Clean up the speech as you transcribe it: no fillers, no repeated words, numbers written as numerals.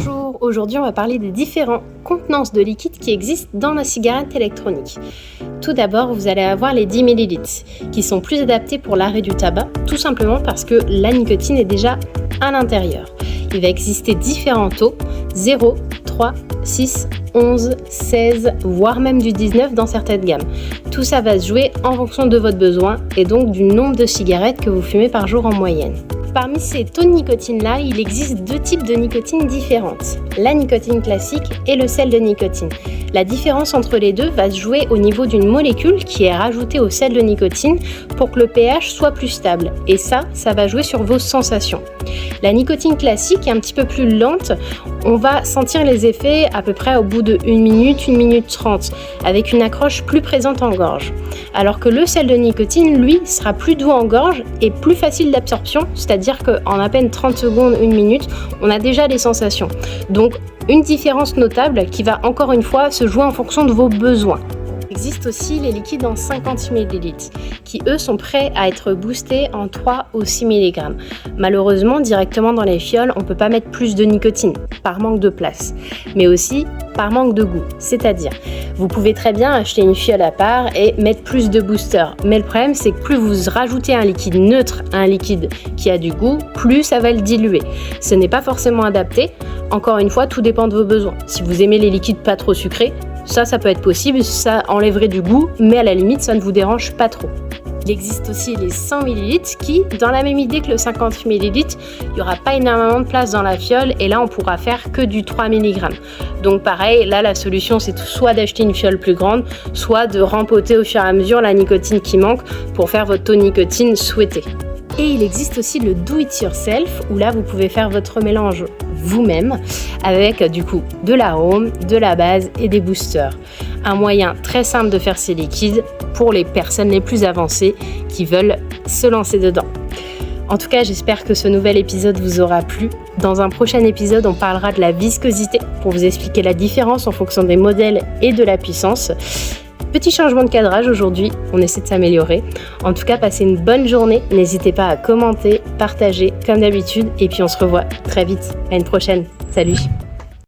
Bonjour, aujourd'hui on va parler des différents contenances de liquide qui existent dans la cigarette électronique. Tout d'abord, vous allez avoir les 10 ml qui sont plus adaptés pour l'arrêt du tabac, tout simplement parce que la nicotine est déjà à l'intérieur. Il va exister différents taux, 0, 3, 6, 11, 16, voire même du 19 dans certaines gammes. Tout ça va se jouer en fonction de votre besoin et donc du nombre de cigarettes que vous fumez par jour en moyenne. Parmi ces taux de nicotine-là, il existe deux types de nicotine différentes, la nicotine classique et le sel de nicotine. La différence entre les deux va se jouer au niveau d'une molécule qui est rajoutée au sel de nicotine pour que le pH soit plus stable. Et ça va jouer sur vos sensations. La nicotine classique est un petit peu plus lente, on va sentir les effets à peu près au bout de 1 minute 30, avec une accroche plus présente en gorge. Alors que le sel de nicotine, lui, sera plus doux en gorge et plus facile d'absorption, c'est-à-dire qu'en à peine 30 secondes, 1 minute, on a déjà les sensations. Donc, une différence notable qui va encore une fois se jouer en fonction de vos besoins. Il existe aussi les liquides en 50 ml qui eux sont prêts à être boostés en 3 ou 6 mg. Malheureusement, directement dans les fioles, on ne peut pas mettre plus de nicotine par manque de place, mais aussi par manque de goût. C'est-à-dire, vous pouvez très bien acheter une fiole à part et mettre plus de booster. Mais le problème, c'est que plus vous rajoutez un liquide neutre à un liquide qui a du goût, plus ça va le diluer. Ce n'est pas forcément adapté. Encore une fois, tout dépend de vos besoins. Si vous aimez les liquides pas trop sucrés, ça peut être possible, ça enlèverait du goût, mais à la limite, ça ne vous dérange pas trop. Il existe aussi les 100 ml qui, dans la même idée que le 50 ml, il n'y aura pas énormément de place dans la fiole et là, on pourra faire que du 3 mg. Donc pareil, là, la solution, c'est soit d'acheter une fiole plus grande, soit de rempoter au fur et à mesure la nicotine qui manque pour faire votre taux de nicotine souhaité. Et il existe aussi le do it yourself où là vous pouvez faire votre mélange vous-même avec du coup de l'arôme, de la base et des boosters. Un moyen très simple de faire ces liquides pour les personnes les plus avancées qui veulent se lancer dedans. En tout cas, j'espère que ce nouvel épisode vous aura plu. Dans un prochain épisode, on parlera de la viscosité pour vous expliquer la différence en fonction des modèles et de la puissance. Petit changement de cadrage aujourd'hui, on essaie de s'améliorer. En tout cas, passez une bonne journée. N'hésitez pas à commenter, partager comme d'habitude. Et puis on se revoit très vite. À une prochaine. Salut!